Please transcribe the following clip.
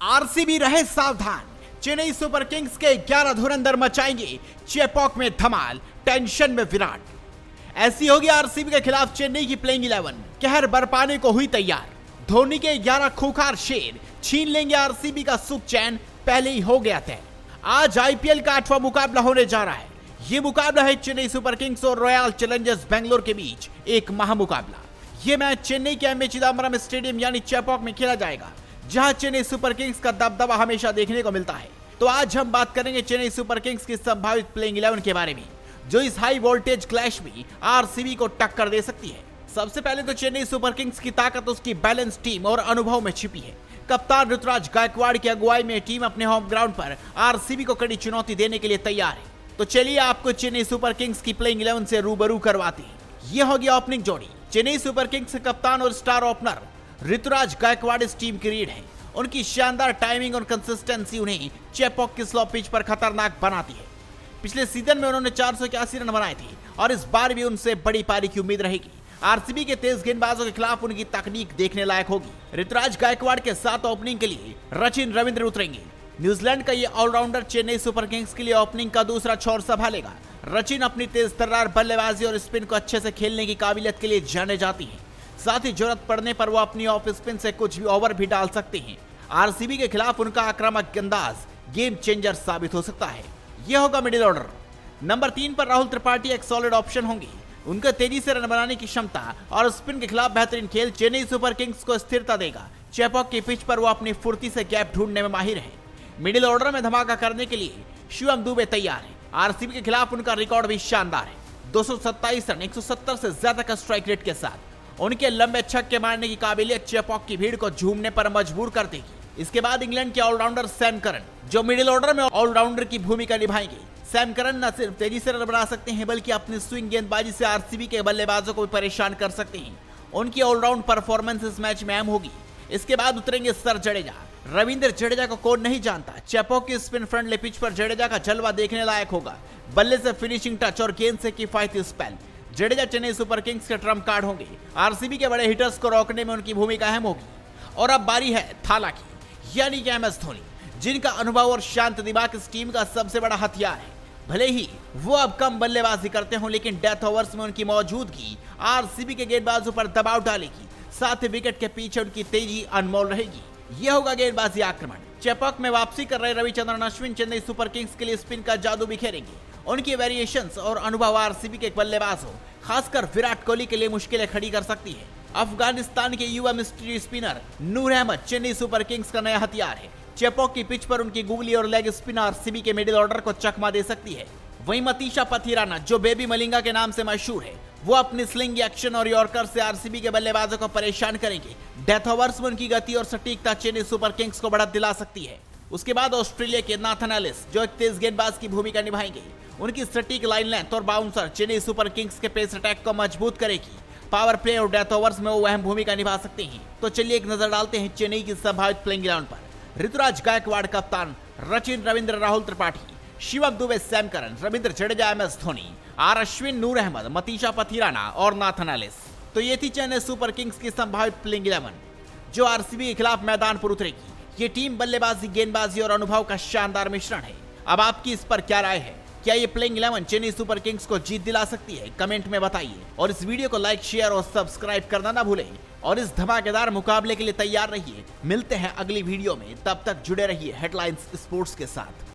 RCB रहे सावधान, Chennai super Kings के 11 धुरंधर मचाएंगे चेपॉक में धमाल, टेंशन में विराट। ऐसी होगी आरसीबी के खिलाफ चेन्नई की प्लेइंग 11, कहर बरपाने को हुई तैयार। धोनी के 11 खूंखार शेर छीन लेंगे आरसीबी का सुख चैन, पहले ही हो गया तय। आज आईपीएल का 8वां मुकाबला होने जा रहा है। ये मुकाबला है चेन्नई सुपर किंग्स और रॉयल चैलेंजर्स बेंगलोर के बीच एक महामुकाबला। ये मैच चेन्नई के एमए चिदंबरम स्टेडियम यानी चेपॉक में खेला जाएगा, जहां चेन्नई सुपर किंग्स का दबदबा हमेशा देखने को मिलता है। तो आज हम बात करेंगे चेन्नई सुपर किंग्स की संभावित प्लेइंग 11 के बारे में, जो इस हाई वोल्टेज क्लैश में आरसीबी को टक्कर दे सकती है। सबसे पहले तो चेन्नई सुपर किंग्स की ताकत उसकी बैलेंस टीम और अनुभव में छिपी है। कप्तान ऋतुराज गायकवाड़ की अगुवाई में टीम अपने होम ग्राउंड पर आरसीबी को कड़ी चुनौती देने के लिए तैयार है। तो चलिए आपको चेन्नई सुपर किंग्स की प्लेइंग 11 से रूबरू करवाते हैं। यह होगी ओपनिंग जोड़ी। चेन्नई सुपर किंग्स के कप्तान और स्टार ओपनर ऋतुराज गायकवाड़ इस टीम की रीढ़ है। उनकी शानदार टाइमिंग और कंसिस्टेंसी उन्हें चेपॉक की स्लो पिच पर खतरनाक बनाती है। पिछले सीजन में उन्होंने 481 रन बनाए थे और इस बार भी उनसे बड़ी पारी की उम्मीद रहेगी। आरसीबी के तेज गेंदबाजों के खिलाफ उनकी तकनीक देखने लायक होगी। ऋतुराज गायकवाड़ के साथ ओपनिंग के लिए रचिन रविंद्र उतरेंगे। न्यूजीलैंड का ये ऑलराउंडर चेन्नई सुपर किंग्स के लिए ओपनिंग का दूसरा छोर संभालेगा। रचिन अपनी तेज तर्रार बल्लेबाजी और स्पिन को अच्छे से खेलने की काबिलियत के लिए जाने जाती है। साथ ही जरूरत पड़ने पर वो अपनी ऑफ स्पिन से कुछ भी ओवर भी डाल सकते हैं। आरसीबी के खिलाफ उनका आक्रामक अंदाज गेम चेंजर साबित हो सकता है। यह होगा मिडिल ऑर्डर। नंबर 3 पर राहुल त्रिपाठी एक सॉलिड ऑप्शन होंगे। उनका तेजी से रन बनाने की क्षमता और स्पिन के खिलाफ बेहतरीन खेल चेन्नई सुपर किंग्स को स्थिरता देगा। चेपॉक की पिच पर वो अपनी फुर्ती से गैप ढूंढने में माहिर है। मिडिल ऑर्डर में धमाका करने के लिए शिवम दुबे तैयार है। आरसीबी के खिलाफ उनका रिकॉर्ड भी शानदार है, 227 रन 170 से ज्यादा का स्ट्राइक रेट के साथ। उनके लंबे छक्के मारने की काबिलियत चेपॉक की भीड़ को झूमने पर मजबूर कर देगी। इसके बाद इंग्लैंड के ऑलराउंडर सैम करन, जो मिडिल ऑर्डर में ऑलराउंडर की भूमिका निभाएंगे। सैम करन न सिर्फ तेजी से रन बना सकते हैं, बल्कि अपनी स्विंग गेंदबाजी से आरसीबी के बल्लेबाजों को भी परेशान कर सकते हैं। उनकी ऑलराउंड परफॉर्मेंस इस मैच में अहम होगी। इसके बाद उतरेंगे सर जडेजा। रविंद्र जडेजा को कौन नहीं जानता। चेपॉक की स्पिन फ्रेंडली पिच पर जडेजा का जलवा देखने लायक होगा। बल्ले से फिनिशिंग टच और गेंद से किफायती spell. Jadeja Chennai super Kings के ट्रम्प कार्ड होंगे। आरसीबी के बड़े हिटर्स को रोकने में उनकी भूमिका अहम होगी। और अब बारी है थाला की, यानी कि एमएस धोनी, जिनका अनुभव और शांत दिमाग इस टीम का सबसे बड़ा हथियार है। भले ही वो अब कम बल्लेबाजी करते हों, लेकिन डेथ ओवर्स में उनकी मौजूदगी आरसीबी के गेंदबाजों पर दबाव डालेगी। साथ ही विकेट के पीछे उनकी तेजी अनमोल रहेगी। यह होगा गेंदबाजी आक्रमण। चेपॉक में वापसी कर रहे रविचंद्रन अश्विन चेन्नई सुपर किंग्स के लिए स्पिन का जादू बिखेरेंगे। उनकी वेरिएशंस और अनुभव आरसीबी के बल्लेबाजों, खासकर विराट कोहली के लिए मुश्किलें खड़ी कर सकती है। अफगानिस्तान के युवा मिस्ट्री स्पिनर नूर अहमद चेन्नई सुपर किंग्स का नया हथियार है। चेपॉक की पिच पर उनकी गुगली और लेग स्पिन आरसीबी के मिडिल ऑर्डर को चकमा दे सकती है। वहीं मतीशा पथिराना, जो बेबी मलिंगा के नाम से मशहूर है, वो अपनी स्लिंग एक्शन और यॉर्कर से आरसीबी के बल्लेबाजों को परेशान करेंगे। डेथ ओवर्स में उनकी गति और सटीकता चेन्नई सुपर किंग्स को बढ़त दिला सकती है। उसके बाद ऑस्ट्रेलिया के नाथन एलिस, जो एक तेज गेंदबाज की भूमिका निभाएंगे। उनकी सटीक लाइन लेंथ और बाउंसर चेन्नई सुपर किंग्स के पेस अटैक को मजबूत करेगी। पावर प्ले और डेथ ओवर्स में वो अहम भूमिका निभा सकते हैं। तो चलिए एक नजर डालते हैं चेन्नई की संभावित प्लेइंग 11 पर। ऋतुराज गायकवाड़ कप्तान, Rachin Ravindra Rahul Tripathi, Shivam Dube Sam Curran, Ravindra Jadeja MS Dhoni, R Ashwin Noor Ahmad, Matheesha Pathirana और नाथन एलिस। तो ये थी चेन्नई सुपर किंग्स की संभावित प्लेइंग 11, जो आरसीबी के खिलाफ मैदान पर उतरेगी। ये टीम बल्लेबाजी, गेंदबाजी और अनुभव का शानदार मिश्रण है। अब आपकी इस पर क्या राय है? क्या ये प्लेइंग 11 चेन्नई सुपर किंग्स को जीत दिला सकती है? कमेंट में बताइए और इस वीडियो को लाइक, शेयर और सब्सक्राइब करना ना भूलें। और इस धमाकेदार मुकाबले के लिए तैयार रहिए। मिलते हैं अगली वीडियो में, तब तक जुड़े रहिए हेडलाइंस स्पोर्ट्स के साथ।